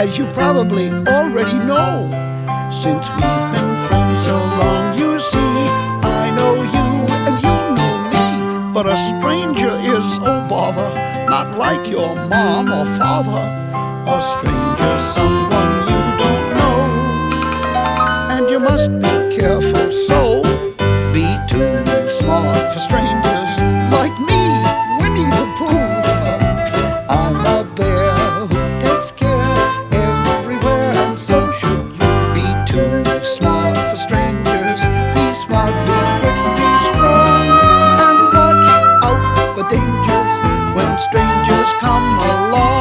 as you probably already know. Since we've been friends so long, you see, I know you and you know me. But a stranger is, oh bother, not like your mom or father. A stranger's someone you don't know, and you must be careful, so be too smart for strangers like me, Winnie the Pooh. I'm a bear who takes care everywhere, and so should you. Be too smart for strangers. Be smart, be quick, be strong, and watch out for dangers when strangers come along.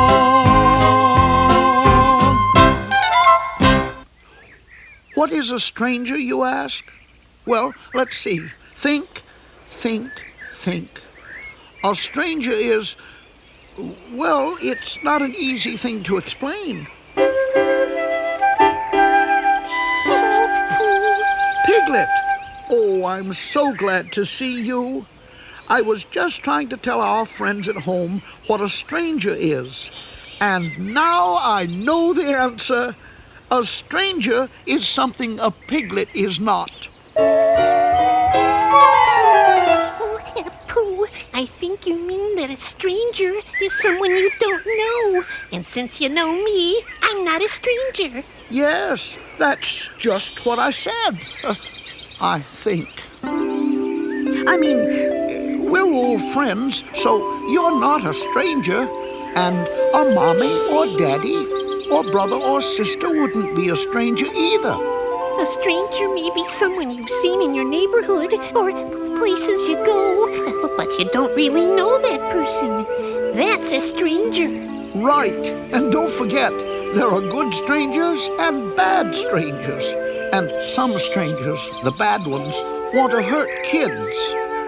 What is a stranger, you ask? Well, let's see. Think. A stranger is, well, it's not an easy thing to explain. Hello, Pooh. Piglet! Oh, I'm so glad to see you. I was just trying to tell our friends at home what a stranger is. And now I know the answer. A stranger is something a piglet is not. Pooh, I think you mean that a stranger is someone you don't know. And since you know me, I'm not a stranger. Yes, that's just what I said. I think. I mean, we're all friends, so you're not a stranger. And a mommy or daddy or brother or sister wouldn't be a stranger either. A stranger may be someone you've seen in your neighborhood or places you go, but you don't really know that person. That's a stranger. Right. And don't forget, there are good strangers and bad strangers. And some strangers, the bad ones, want to hurt kids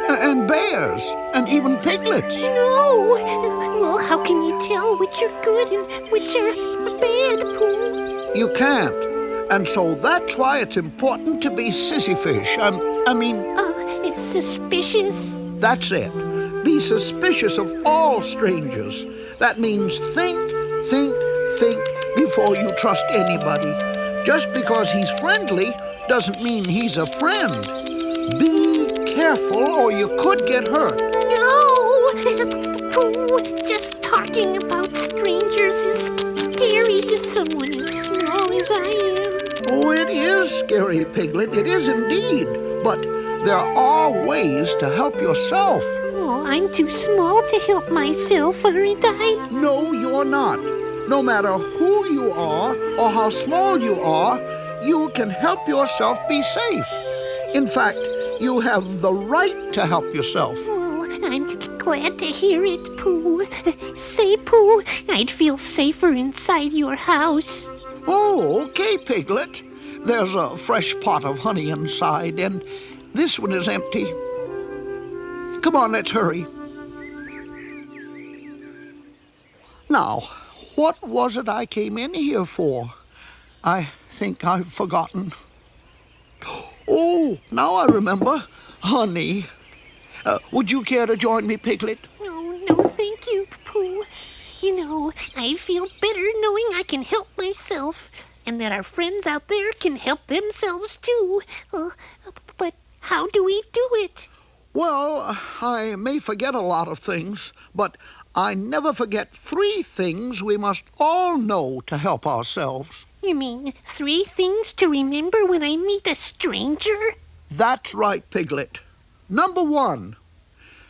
and bears and even piglets. No! Well, how can you tell which are good and which are bad, Pooh? You can't. And so that's why it's important to be sissyfish. It's suspicious. That's it. Be suspicious of all strangers. That means think before you trust anybody. Just because he's friendly doesn't mean he's a friend. Be careful or you could get hurt. No! Pooh, just talking about strangers is scary to someone as small as I am. Oh, it is scary, Piglet. It is indeed. But there are ways to help yourself. Oh, I'm too small to help myself, aren't I? No, you're not. No matter who you are or how small you are, you can help yourself be safe. In fact, you have the right to help yourself. Oh, I'm glad to hear it, Pooh. Say, Pooh, I'd feel safer inside your house. Oh, okay, Piglet. There's a fresh pot of honey inside, and this one is empty. Come on, let's hurry. Now, what was it I came in here for? I think I've forgotten. Oh, now I remember. Honey. Would you care to join me, Piglet? No, thank you, Pooh. You know, I feel better knowing I can help myself, and that our friends out there can help themselves too. But how do we do it? Well, I may forget a lot of things, but I never forget 3 things we must all know to help ourselves. You mean 3 things to remember when I meet a stranger? That's right, Piglet. Number 1,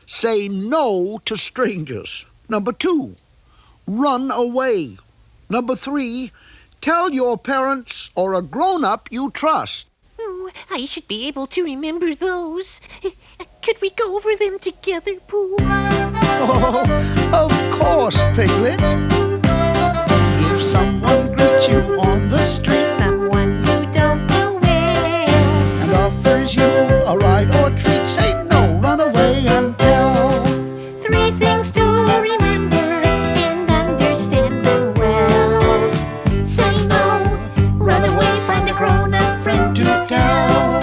say no to strangers. Number 2, run away. Number 3, tell your parents or a grown-up you trust. Oh, I should be able to remember those. Could we go over them together, Pooh? Oh, of course, Piglet. If someone greets you on the street, Someone you don't know well, and offers you a ride or treat, say no, run away and tell. 3 things to remember and understand them well. Say no, run away, find a grown-up friend to tell.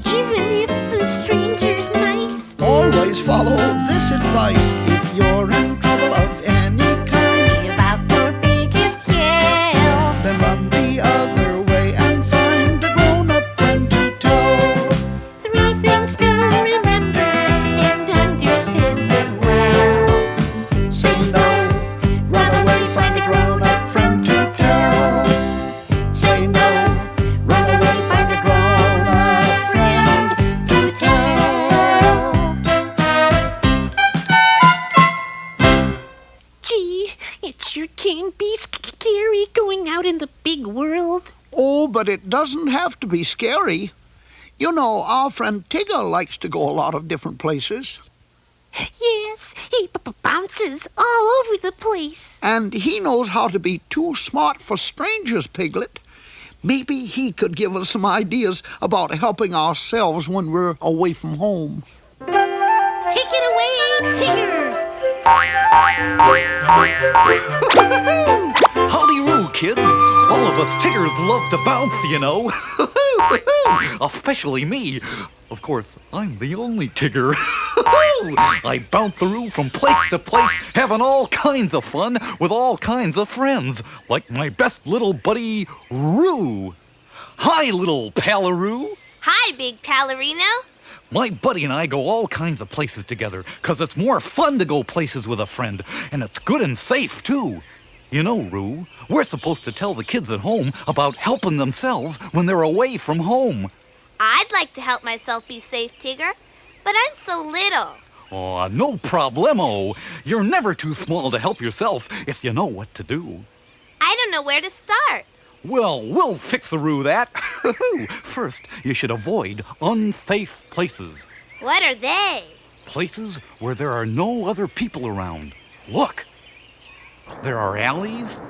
Even if the stranger's nice, Always follow this advice. If you're in trouble of any kind, be about your biggest yell. world? Oh, but it doesn't have to be scary. You know, our friend Tigger likes to go a lot of different places. Yes, he bounces all over the place. And he knows how to be too smart for strangers, Piglet. Maybe he could give us some ideas about helping ourselves when we're away from home. Take it away, Tigger! Howdy-roo, kids. All of us Tiggers love to bounce, you know. Especially me. Of course, I'm the only Tigger. I bounce-a-roo from place to place, having all kinds of fun with all kinds of friends, like my best little buddy, Roo. Hi, little Pallaroo. Hi, Big Pallarino. My buddy and I go all kinds of places together, 'cause it's more fun to go places with a friend, and it's good and safe, too. You know, Roo, we're supposed to tell the kids at home about helping themselves when they're away from home. I'd like to help myself be safe, Tigger, but I'm so little. Oh, no problemo. You're never too small to help yourself if you know what to do. I don't know where to start. Well, we'll fix-a-roo that. First, you should avoid unsafe places. What are they? Places where there are no other people around. Look, there are alleys,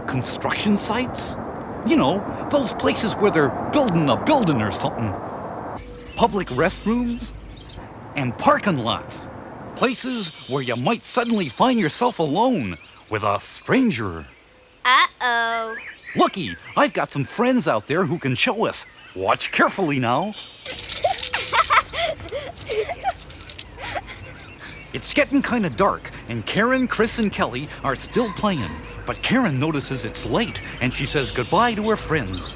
construction sites. You know, those places where they're building a building or something. Public restrooms and parking lots. Places where you might suddenly find yourself alone with a stranger. Uh-oh. Looky, I've got some friends out there who can show us. Watch carefully now. It's getting kind of dark, and Karen, Chris, and Kelly are still playing. But Karen notices it's late, and she says goodbye to her friends.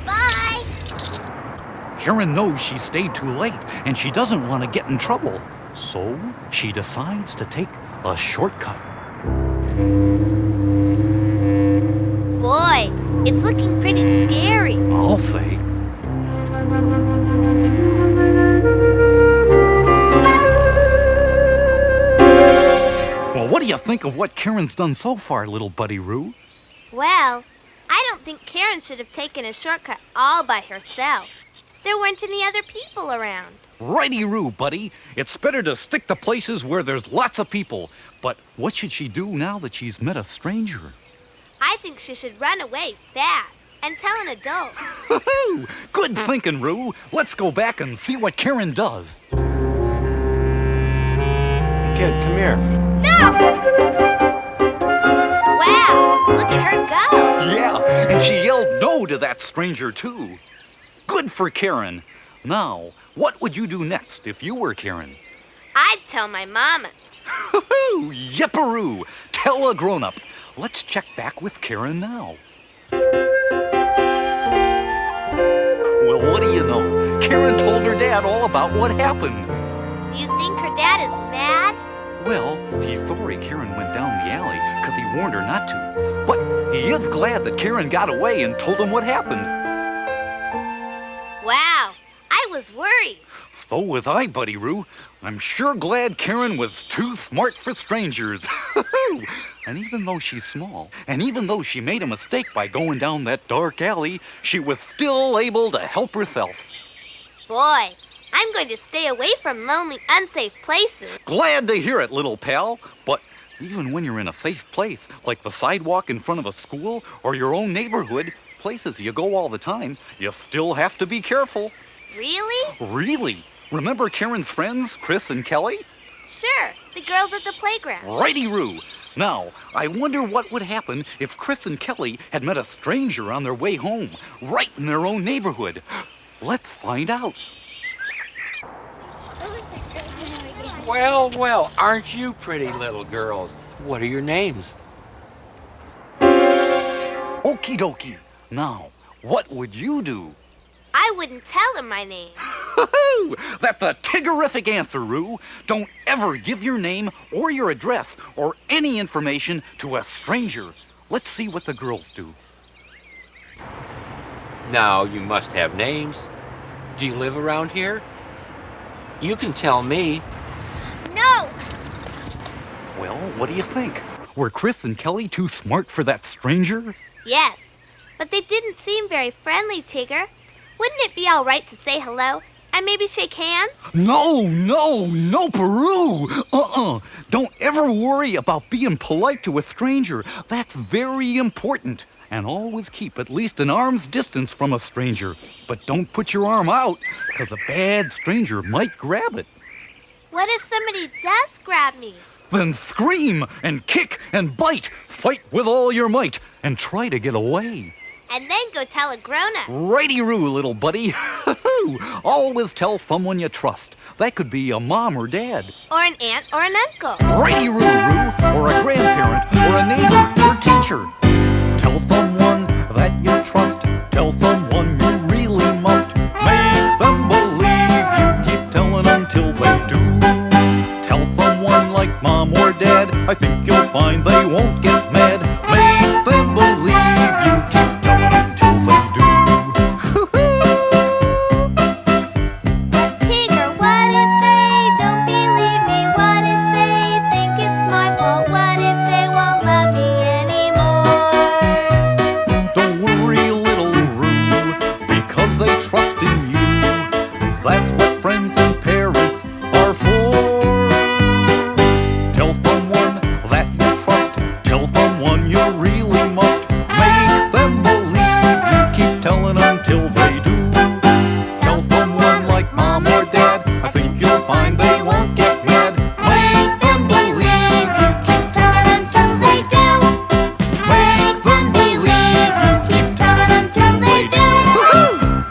Bye. Karen knows she stayed too late, and she doesn't want to get in trouble. So she decides to take a shortcut. Boy, it's looking pretty scary. I'll say. Well, what do you think of what Karen's done so far, little buddy Roo? Well, I don't think Karen should have taken a shortcut all by herself. There weren't any other people around. Righty-roo, buddy. It's better to stick to places where there's lots of people. But what should she do now that she's met a stranger? I think she should run away fast and tell an adult. Good thinking, Roo. Let's go back and see what Karen does. Kid, come here. No! Wow, look at her go. Yeah, and she yelled no to that stranger, too. Good for Karen. Now, what would you do next if you were Karen? I'd tell my mama. Yipperoo! Tell a grown-up. Let's check back with Karen now. Well, what do you know? Karen told her dad all about what happened. Do you think her dad is mad? Well, he's sorry Karen went down the alley because he warned her not to. But he is glad that Karen got away and told him what happened. Wow, I was worried. So was I, Buddy Roo. I'm sure glad Karen was too smart for strangers. And even though she's small, and even though she made a mistake by going down that dark alley, she was still able to help herself. Boy, I'm going to stay away from lonely, unsafe places. Glad to hear it, little pal. But even when you're in a safe place, like the sidewalk in front of a school or your own neighborhood, places you go all the time, you still have to be careful. Really? Really? Remember Karen's friends, Chris and Kelly? Sure, the girls at the playground. Righty-roo. Now, I wonder what would happen if Chris and Kelly had met a stranger on their way home, right in their own neighborhood. Let's find out. Well, well, aren't you pretty little girls? What are your names? Okie dokie. Now, what would you do? I wouldn't tell him my name. That's a tiggerific answer, Roo. Don't ever give your name or your address or any information to a stranger. Let's see what the girls do. Now, you must have names. Do you live around here? You can tell me. No! Well, what do you think? Were Chris and Kelly too smart for that stranger? Yes, but they didn't seem very friendly, Tigger. Wouldn't it be all right to say hello and maybe shake hands? No, Peru! Don't ever worry about being polite to a stranger. That's very important. And always keep at least an arm's distance from a stranger. But don't put your arm out, because a bad stranger might grab it. What if somebody does grab me? Then scream and kick and bite. Fight with all your might and try to get away. And then go tell a grown-up. Righty-roo, little buddy. Always tell someone you trust. That could be a mom or dad. Or an aunt or an uncle. Righty-roo, or a grandparent, or a neighbor, or teacher. Tell someone that you trust. Tell someone you really must. Make them believe you. Keep telling them till they do. Tell someone like mom or dad. I think you'll find they won't get mad. Make them believe you. Keep telling them till they do. But Tigger, what if they don't believe me? What if they think it's my fault? What if they won't love me anymore? Don't worry, little Roo, because they trust in you. That's what friends and parents are for. Tell someone that you trust. Tell someone you really must. Make them believe you. Keep telling them till they do. Tell someone like mom or dad. I think you'll find they won't get mad. Make them believe you. Keep Telling them till they do. Make them believe you. Keep telling them till they do. Woohoo!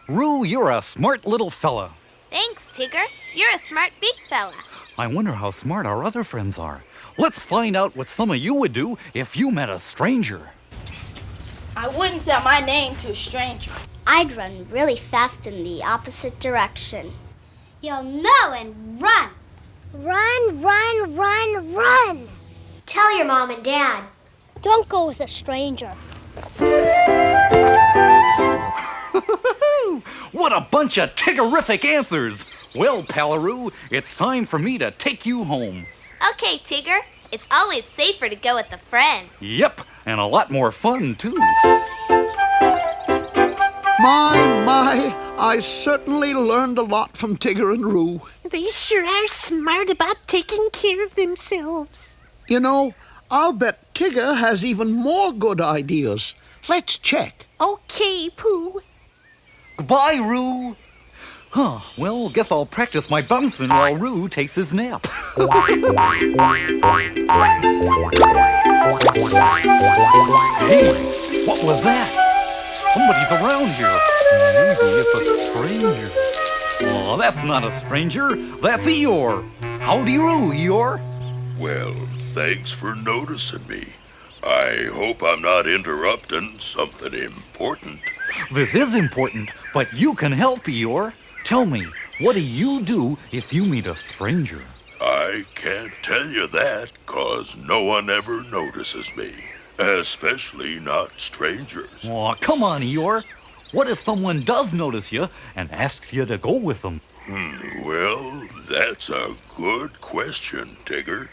Roo, you're a smart little fella. Thanks, Tigger. You're a smart big fella. I wonder how smart our other friends are. Let's find out what some of you would do if you met a stranger. I wouldn't tell my name to a stranger. I'd run really fast in the opposite direction. You'll know and run. Run, run, run, run. Tell your mom and dad. Don't go with a stranger. What a bunch of tiggerific answers! Well, Palaroo, it's time for me to take you home. Okay, Tigger. It's always safer to go with a friend. Yep, and a lot more fun, too. My, I certainly learned a lot from Tigger and Roo. They sure are smart about taking care of themselves. You know, I'll bet Tigger has even more good ideas. Let's check. Okay, Pooh. Goodbye, Roo. Well, guess I'll practice my bouncing while Roo takes his nap. Hey, what was that? Somebody's around here. Maybe it's a stranger. Oh, that's not a stranger. That's Eeyore. Howdy, Roo, Eeyore. Well, thanks for noticing me. I hope I'm not interrupting something important. This is important, but you can help, Eeyore. Tell me, what do you do if you meet a stranger? I can't tell you that, 'cause no one ever notices me. Especially not strangers. Aw, come on, Eeyore. What if someone does notice you and asks you to go with them? Well, that's a good question, Tigger.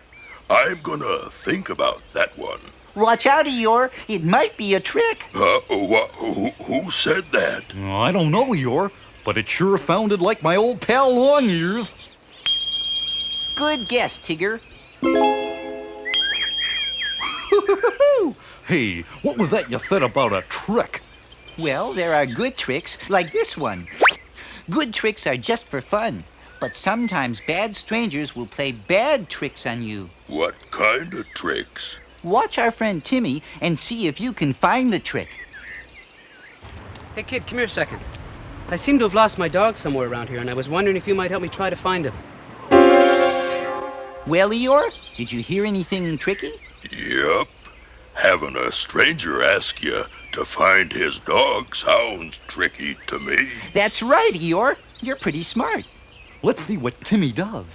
I'm gonna think about that one. Watch out, Eeyore. It might be a trick. Who said that? I don't know, Eeyore, but it sure sounded like my old pal Longears. Good guess, Tigger. Hey, what was that you said about a trick? Well, there are good tricks, like this one. Good tricks are just for fun, but sometimes bad strangers will play bad tricks on you. What kind of tricks? Watch our friend Timmy and see if you can find the trick. Hey, kid, come here a second. I seem to have lost my dog somewhere around here, and I was wondering if you might help me try to find him. Well, Eeyore, did you hear anything tricky? Yep. Having a stranger ask you to find his dog sounds tricky to me. That's right, Eeyore. You're pretty smart. Let's see what Timmy does.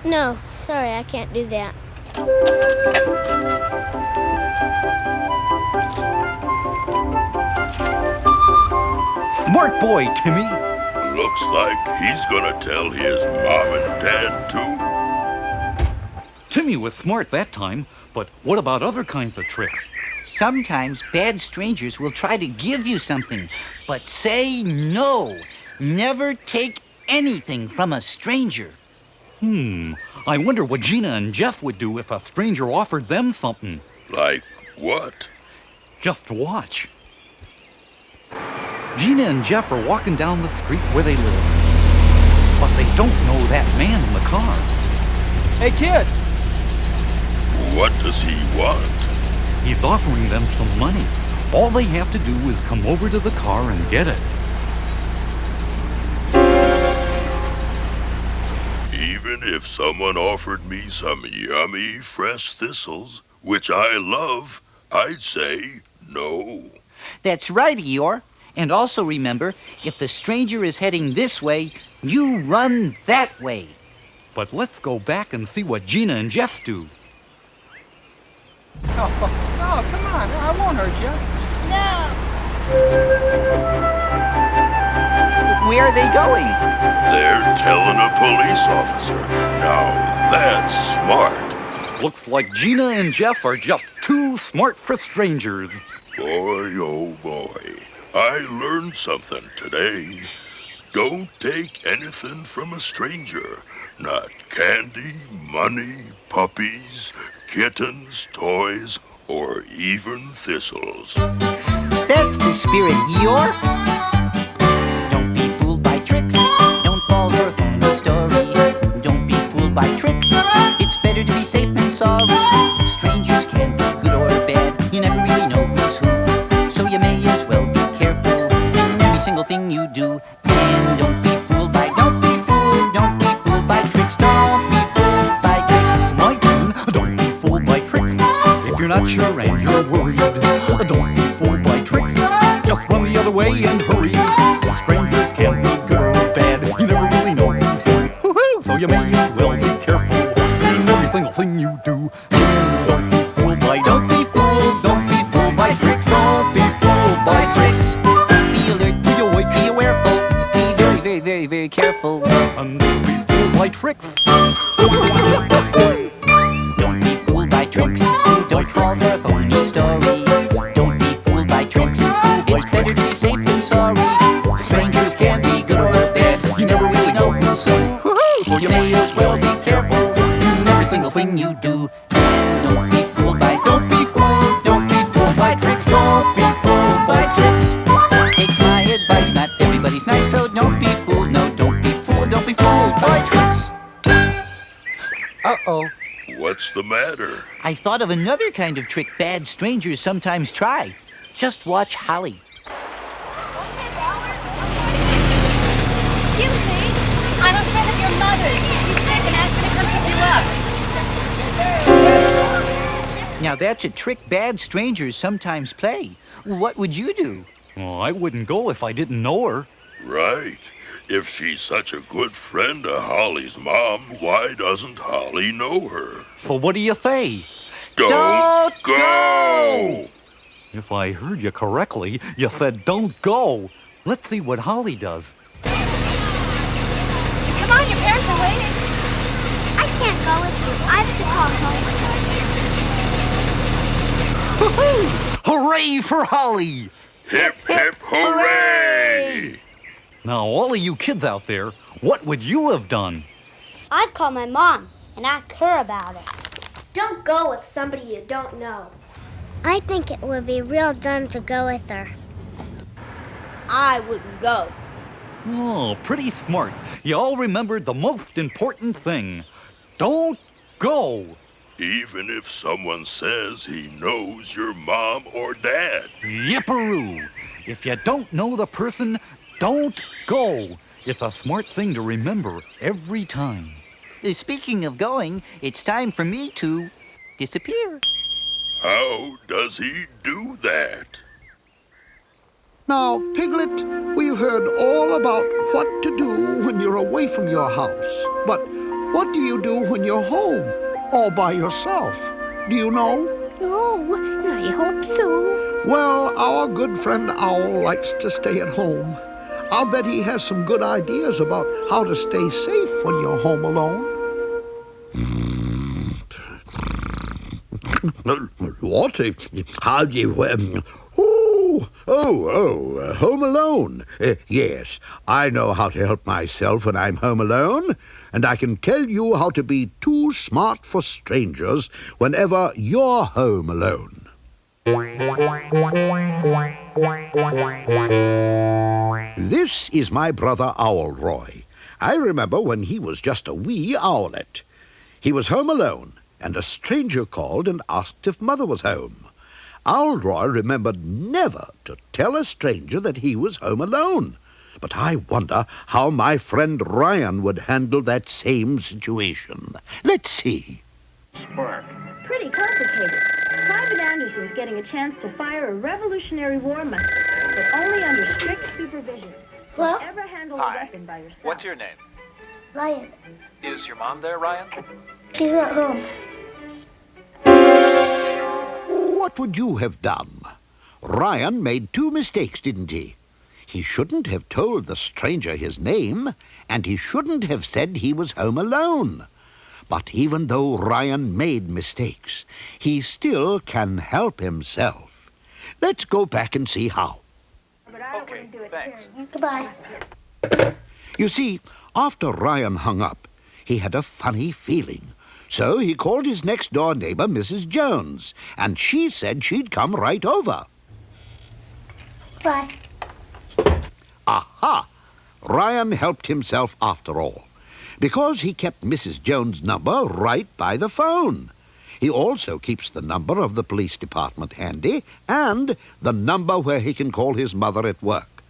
No, sorry, I can't do that. Smart boy, Timmy. Looks like he's gonna tell his mom and dad too. Timmy was smart that time, but what about other kinds of tricks? Sometimes bad strangers will try to give you something, but say no. Never take anything from a stranger. I wonder what Gina and Jeff would do if a stranger offered them something. Like what? Just watch. Gina and Jeff are walking down the street where they live, but they don't know that man in the car. Hey, kid! What does he want? He's offering them some money. All they have to do is come over to the car and get it. Even if someone offered me some yummy fresh thistles, which I love, I'd say no. That's right, Eeyore. And also remember, if the stranger is heading this way, you run that way. But let's go back and see what Gina and Jeff do. Oh, come on. I won't hurt you. Where are they going? They're telling a police officer. Now that's smart. Looks like Gina and Jeff are just too smart for strangers. Boy, oh boy. I learned something today. Don't take anything from a stranger. Not candy, money, puppies, kittens, toys, or even thistles. That's the spirit, Eeyore. Don't be fooled by tricks. Don't fall for a phony story. Don't be fooled by tricks. It's better to be safe than sorry. Strangers can be good or bad. You never really know who's who. So you may as well be careful in every single thing you do. And don't be fooled by tricks. Don't be fooled by tricks. My turn. Don't be fooled by tricks. If you're not sure and you're worried, don't be fooled by tricks. Just run the other way and hurry. Strangers can be good or bad. You never really know who's who. So you may as well be careful in every single thing you do. Don't be fooled by tricks. Don't be fooled by tricks. Be alert, Be awake, be awareful. Be very, very, very, very careful. and don't be fooled by tricks. Don't be fooled by tricks. Don't fall for a phony story. Don't be fooled by tricks. It's better to be safe than sorry. Strangers can be good or bad. You never really know who's who. So you may as well be careful in every single thing you do. And don't be fooled by tricks. Don't be fooled by tricks. Take my advice, not everybody's nice, so don't be fooled. No, don't be fooled by tricks. Uh-oh. What's the matter? I thought of another kind of trick bad strangers sometimes try. Just watch Holly. Excuse me. I'm a friend of your mother's. She's sick and asked me to come pick you up. Now that's a trick bad strangers sometimes play. What would you do? Well, I wouldn't go if I didn't know her. Right. If she's such a good friend of Holly's mom, why doesn't Holly know her? So what do you say? Don't go! If I heard you correctly, you said don't go. Let's see what Holly does. Come on, your parents are waiting. I can't go with you. I have to call home first. Hooray for Holly! Hip, hip, hooray! Now, all of you kids out there, what would you have done? I'd call my mom and ask her about it. Don't go with somebody you don't know. I think it would be real dumb to go with her. I wouldn't go. Oh, pretty smart. You all remembered the most important thing. Don't go. Even if someone says he knows your mom or dad. Yipperoo. If you don't know the person, don't go. It's a smart thing to remember every time. Speaking of going, it's time for me to disappear. How does he do that? Now, Piglet, we've heard all about what to do when you're away from your house. But what do you do when you're home, all by yourself? Do you know? Oh, I hope so. Well, our good friend Owl likes to stay at home. I'll bet he has some good ideas about how to stay safe when you're home alone. What? How do you... Home Alone. Yes, I know how to help myself when I'm home alone, and I can tell you how to be too smart for strangers whenever you're home alone. This is my brother Owlroy. I remember when he was just a wee owlet. He was home alone, and a stranger called and asked if Mother was home. Owlroy remembered never to tell a stranger that he was home alone. But I wonder how my friend Ryan would handle that same situation. Let's see. Pretty complicated. Private Anderson is getting a chance to fire a Revolutionary War musket, but only under strict supervision. Well, Don't ever handle a weapon by yourself. What's your name? Ryan, Is your mom there, Ryan? she's not home. What would you have done? Ryan made 2 mistakes, didn't he? He shouldn't have told the stranger his name, and he shouldn't have said he was home alone. But even though Ryan made mistakes, he still can help himself. Let's go back and see how. Okay, thanks. Goodbye. You see, after Ryan hung up, he had a funny feeling. So he called his next-door neighbor, Mrs. Jones, and she said she'd come right over. Bye. Aha! Ryan helped himself after all, because he kept Mrs. Jones' number right by the phone. He also keeps the number of the police department handy and the number where he can call his mother at work.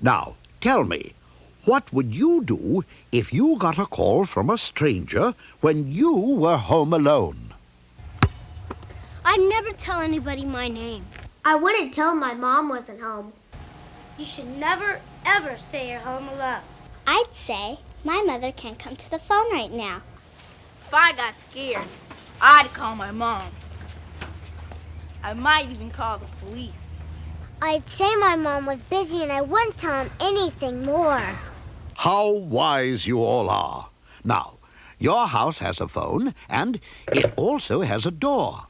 Now, tell me, what would you do if you got a call from a stranger when you were home alone? I'd never tell anybody my name. I wouldn't tell my mom wasn't home. You should never, ever say you're home alone. I'd say my mother can't come to the phone right now. If I got scared, I'd call my mom. I might even call the police. I'd say my mom was busy and I wouldn't tell him anything more. How wise you all are. Now, your house has a phone, and it also has a door.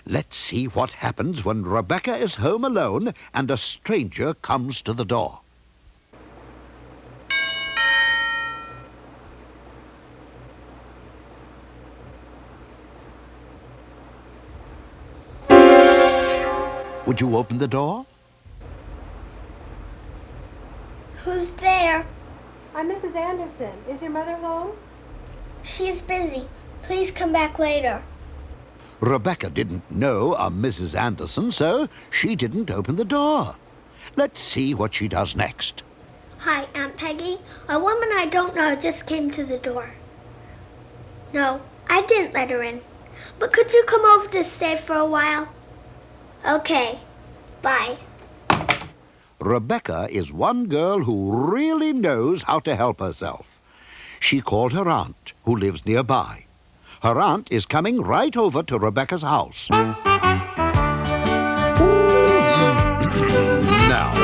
Let's see what happens when Rebecca is home alone and a stranger comes to the door. Would you open the door? Who's there? I'm Mrs. Anderson. Is your mother home? She's busy. Please come back later. Rebecca didn't know a Mrs. Anderson, so she didn't open the door. Let's see what she does next. Hi, Aunt Peggy. A woman I don't know just came to the door. No, I didn't let her in. But could you come over to stay for a while? Okay. Bye. Rebecca is one girl who really knows how to help herself. She called her aunt, who lives nearby. Her aunt is coming right over to Rebecca's house. Now,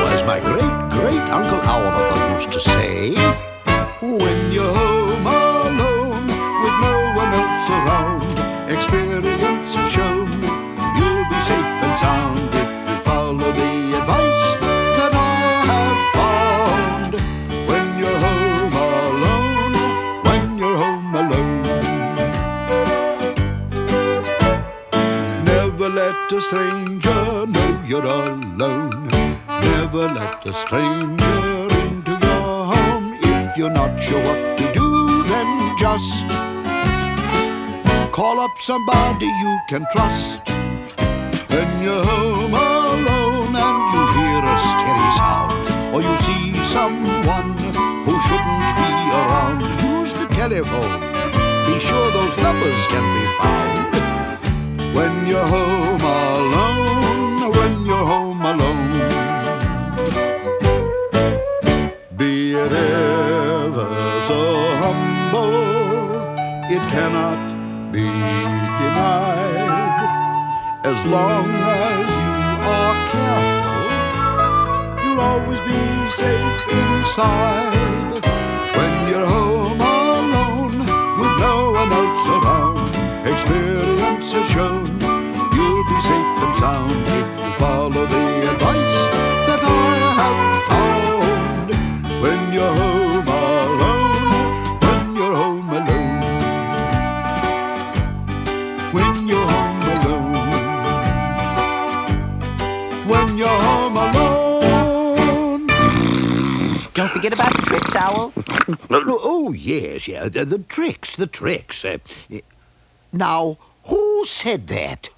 as my great-great-uncle Oliver used to say, when you're home alone with no one else around, experience has shown you'll be safe and sound if you follow the advice that I have found. When you're home alone, when you're home alone, never let a stranger know you're alone. Never let a stranger into your home. If you're not sure what to do, then just call up somebody you can trust. When you're home alone and you hear a scary sound, or you see someone who shouldn't be around, use the telephone. Be sure those numbers can be found. When you're home alone, when you're home alone, be it ever so humble, it cannot be denied. As long as you are careful, you'll always be safe inside. When you're home alone with no one else around, experience has shown you'll be safe and sound if you follow the advice that I have found. When you're home alone, when you're home alone, when you're home alone, when you're home alone. Don't forget about the tricks, Owl. Oh, yes, yeah, the tricks. Now, who said that?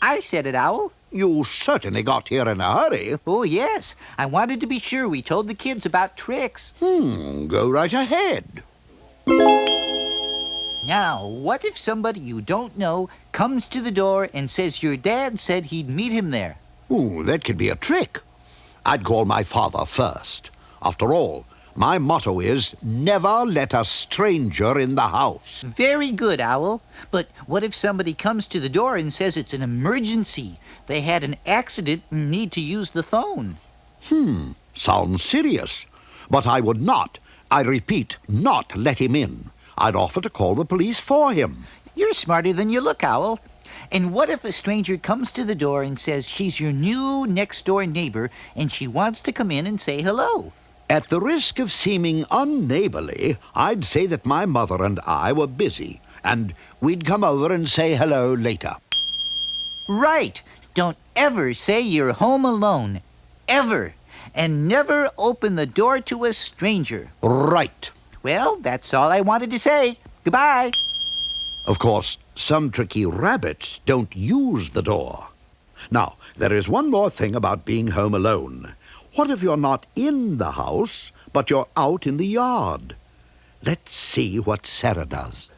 I said it, Owl. You certainly got here in a hurry. Oh, yes. I wanted to be sure we told the kids about tricks. Go right ahead. Now, what if somebody you don't know comes to the door and says your dad said he'd meet him there? Oh, that could be a trick. I'd call my father first. After all, my motto is, never let a stranger in the house. Very good, Owl. But what if somebody comes to the door and says it's an emergency? They had an accident and need to use the phone. Sounds serious. But I would not, I repeat, not let him in. I'd offer to call the police for him. You're smarter than you look, Owl. And what if a stranger comes to the door and says she's your new next-door neighbor and she wants to come in and say hello? At the risk of seeming unneighborly, I'd say that my mother and I were busy, and we'd come over and say hello later. Right. Don't ever say you're home alone. Ever. And never open the door to a stranger. Right. Well, that's all I wanted to say. Goodbye. Of course, some tricky rabbits don't use the door. Now, there is one more thing about being home alone. What if you're not in the house, but you're out in the yard? Let's see what Sarah does.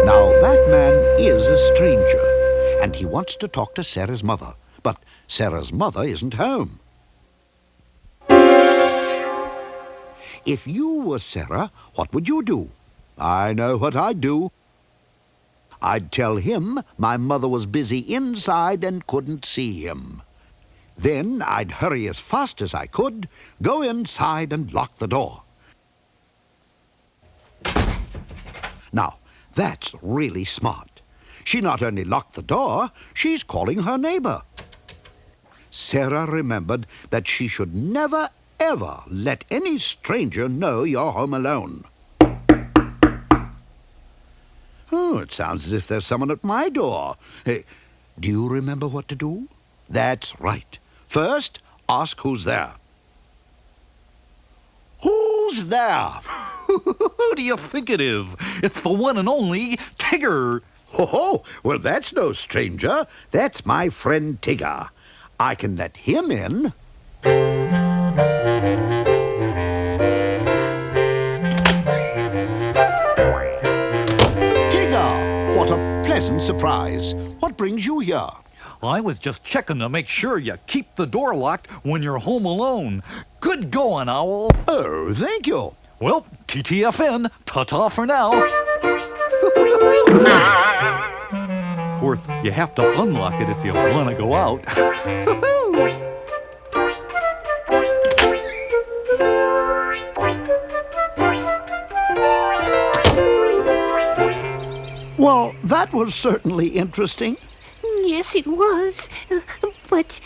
Now, that man is a stranger, and he wants to talk to Sarah's mother. But Sarah's mother isn't home. If you were Sarah, what would you do? I know what I'd do. I'd tell him my mother was busy inside and couldn't see him. Then I'd hurry as fast as I could, go inside and lock the door. Now, that's really smart. She not only locked the door, she's calling her neighbor. Sarah remembered that she should never, ever let any stranger know you're home alone. Oh, it sounds as if there's someone at my door. Hey, do you remember what to do? That's right. First, ask who's there. Who's there? Who do you think it is? It's the one and only Tigger. Oh, well, that's no stranger. That's my friend Tigger. I can let him in. Tigger, what a pleasant surprise. What brings you here? I was just checking to make sure you keep the door locked when you're home alone. Good going, Owl. Oh, thank you. Well, TTFN, ta-ta for now. Of course, you have to unlock it if you want to go out. Well, that was certainly interesting. Yes, it was. But,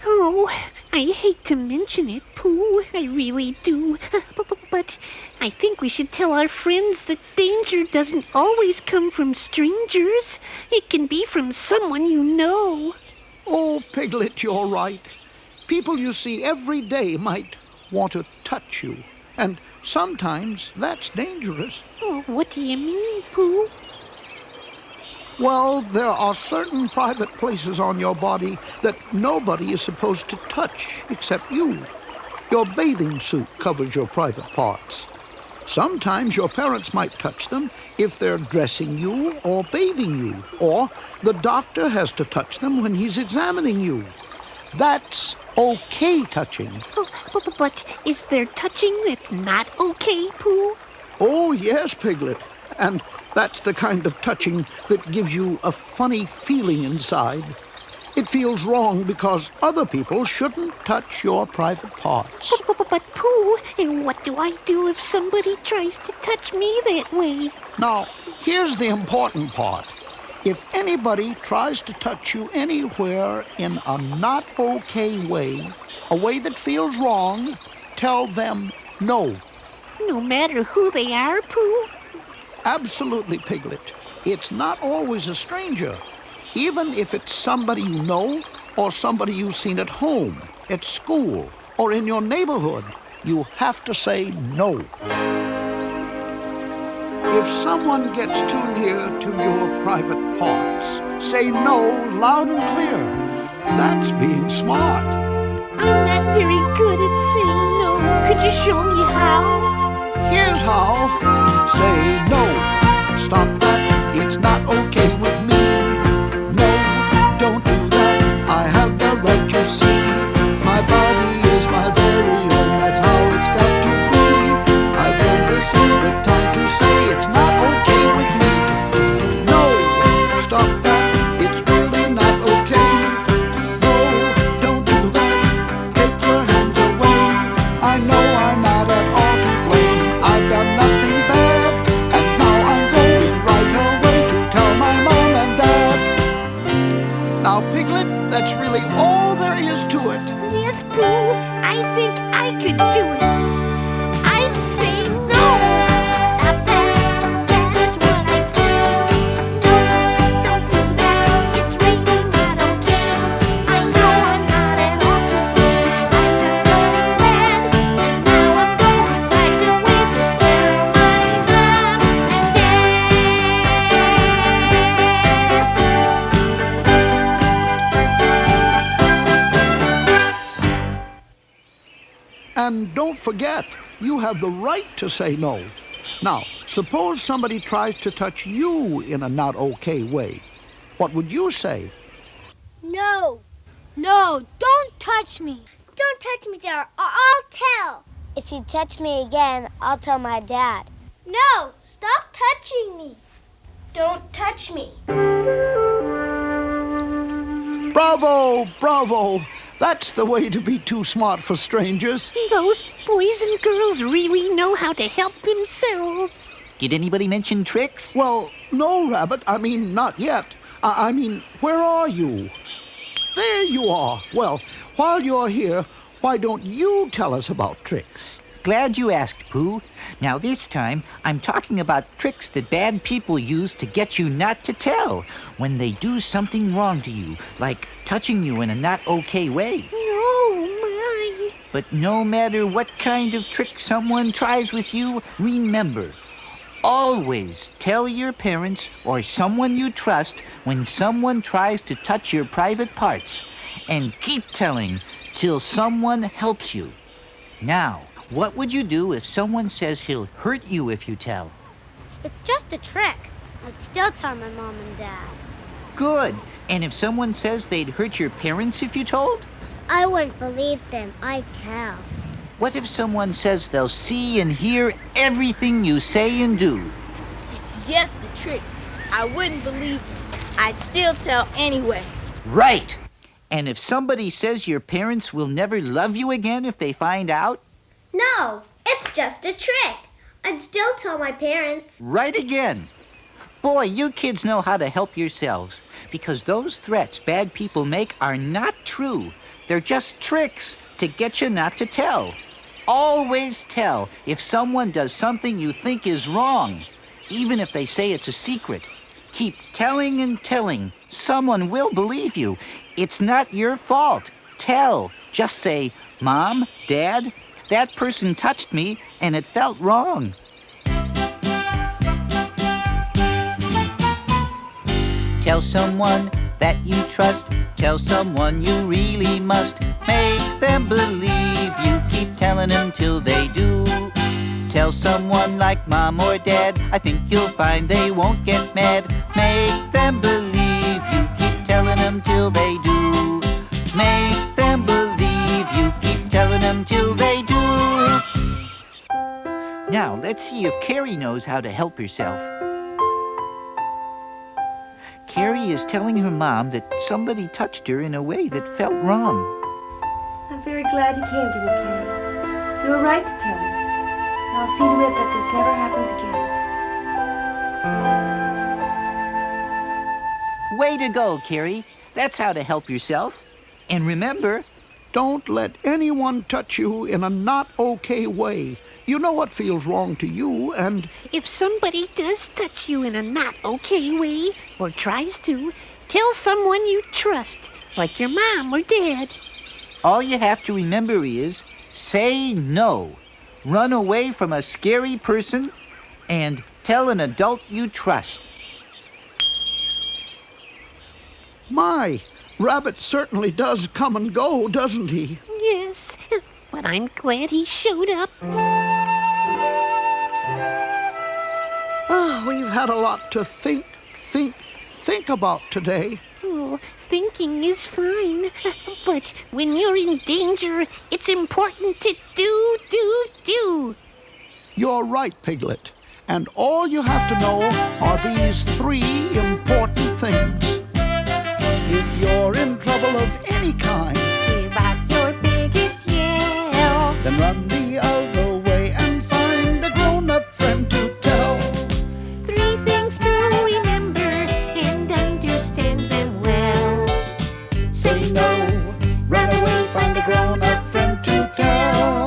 oh, I hate to mention it, Pooh. I really do. But I think we should tell our friends that danger doesn't always come from strangers. It can be from someone you know. Oh, Piglet, you're right. People you see every day might want to touch you. And sometimes that's dangerous. Oh, what do you mean, Pooh? Well, there are certain private places on your body that nobody is supposed to touch except you. Your bathing suit covers your private parts. Sometimes your parents might touch them if they're dressing you or bathing you, or the doctor has to touch them when he's examining you. That's okay touching. Oh, but is there touching that's not okay, Pooh? Oh, yes, Piglet. And that's the kind of touching that gives you a funny feeling inside. It feels wrong because other people shouldn't touch your private parts. But Pooh, and what do I do if somebody tries to touch me that way? Now, here's the important part. If anybody tries to touch you anywhere in a not okay way, a way that feels wrong, tell them no. No matter who they are, Pooh? Absolutely, Piglet. It's not always a stranger, even if it's somebody you know or somebody you've seen at home, at school, or in your neighborhood. You have to say no. If someone gets too near to your private parts, say no loud and clear. That's being smart. I'm not very good at saying no. Could you show me how? Here's how. Say no. Stop that. It's not okay with me. No, don't do that. I have the right, you see. My body is my very own. That's how it's got to be. I've learned this is the time to say it's not okay with me. No, stop that. It's really not okay. No, don't do that. Take your hands away. I know I'm not at all to blame. I've done nothing bad, and now I'm going right away to tell my mom and dad. Now, Piglet, that's really all there is to it. Yes, Pooh, I think I could do it. I'd say no. Stop that. That is what I'd say. No, don't do that. It's really not okay. I know I'm not at all to blame. I've done nothing bad, and now I'm going right away to tell my mom and dad. And don't forget, you have the right to say no. Now, suppose somebody tries to touch you in a not okay way. What would you say? No. No, don't touch me. Don't touch me, Dad, or I'll tell. If you touch me again, I'll tell my dad. No, stop touching me. Don't touch me. Bravo, bravo. That's the way to be too smart for strangers. Those boys and girls really know how to help themselves. Did anybody mention tricks? Well, no, Rabbit. I mean, not yet. I mean, where are you? There you are. Well, while you're here, why don't you tell us about tricks? Glad you asked, Pooh. Now this time, I'm talking about tricks that bad people use to get you not to tell when they do something wrong to you, like touching you in a not okay way. No, my. But no matter what kind of trick someone tries with you, remember, always tell your parents or someone you trust when someone tries to touch your private parts, and keep telling till someone helps you. Now, what would you do if someone says he'll hurt you if you tell? It's just a trick. I'd still tell my mom and dad. Good. And if someone says they'd hurt your parents if you told? I wouldn't believe them. I'd tell. What if someone says they'll see and hear everything you say and do? It's just a trick. I wouldn't believe them. I'd still tell anyway. Right. And if somebody says your parents will never love you again if they find out? No, it's just a trick. I'd still tell my parents. Right again. Boy, you kids know how to help yourselves, because those threats bad people make are not true. They're just tricks to get you not to tell. Always tell if someone does something you think is wrong, even if they say it's a secret. Keep telling and telling. Someone will believe you. It's not your fault. Tell. Just say, Mom, Dad, that person touched me and it felt wrong. Tell someone that you trust. Tell someone you really must. Make them believe you. Keep telling them till they do. Tell someone like Mom or Dad. I think you'll find they won't get mad. Make them believe you. Keep telling them till they do. Make them believe you. Keep telling them till they do. Now, let's see if Carrie knows how to help herself. Carrie is telling her mom that somebody touched her in a way that felt wrong. I'm very glad you came to me, Carrie. You were right to tell me. And I'll see to it that this never happens again. Way to go, Carrie. That's how to help yourself. And remember, don't let anyone touch you in a not okay way. You know what feels wrong to you, and If somebody does touch you in a not okay way, or tries to, tell someone you trust, like your mom or dad. all you have to remember is say no. Run away from a scary person and tell an adult you trust. my, Rabbit certainly does come and go, doesn't he? Yes, but I'm glad he showed up. Oh, we've had a lot to think about today. Oh, thinking is fine, but when you're in danger, it's important to do. You're right, Piglet. And all you have to know are these 3 important things. If you're in trouble of any kind, Give out your biggest yell. then run the other way and find a grown-up friend to tell. 3 things to remember and understand them well. Say no, run away, find a grown-up friend to tell.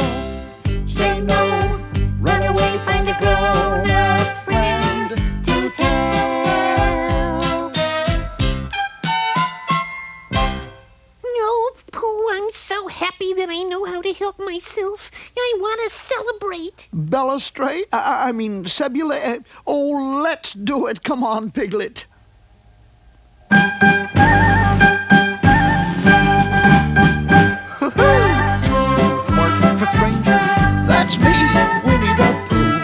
Say no, run away, find a grown-up friend to tell. No, Pooh, I'm so happy that I know how to help myself. I want to celebrate. Bellestrate? I mean, Sebula. Oh, let's do it. Come on, Piglet. Smart for strangers. That's me, Winnie the Pooh.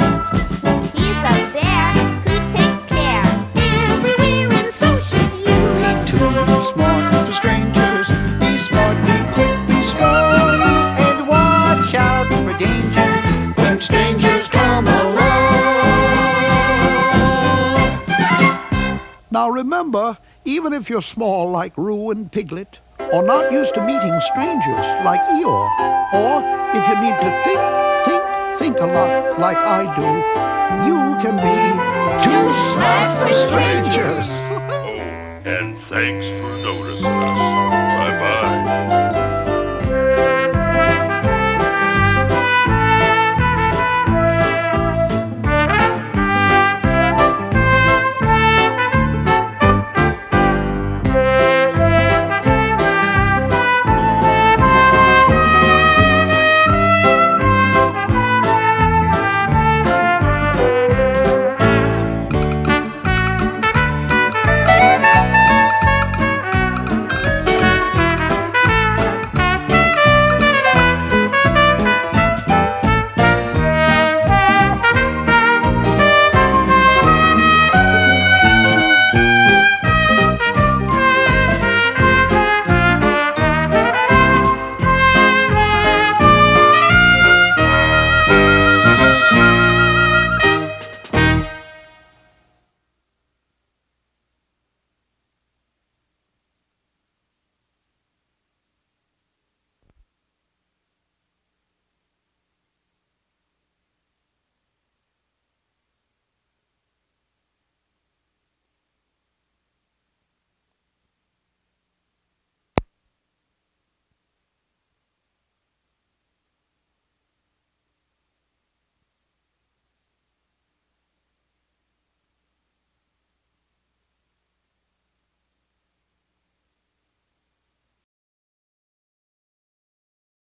He's a bear who takes care. Everywhere, and so should you. Be too smart for strangers. Be smart, be quick, be strong. And watch out for dangers When strangers come along. Now remember, even if you're small like Roo and Piglet, or not used to meeting strangers like Eeyore, or if you need to think a lot like I do, you can be too smart for strangers. Oh, and thanks for noticing us.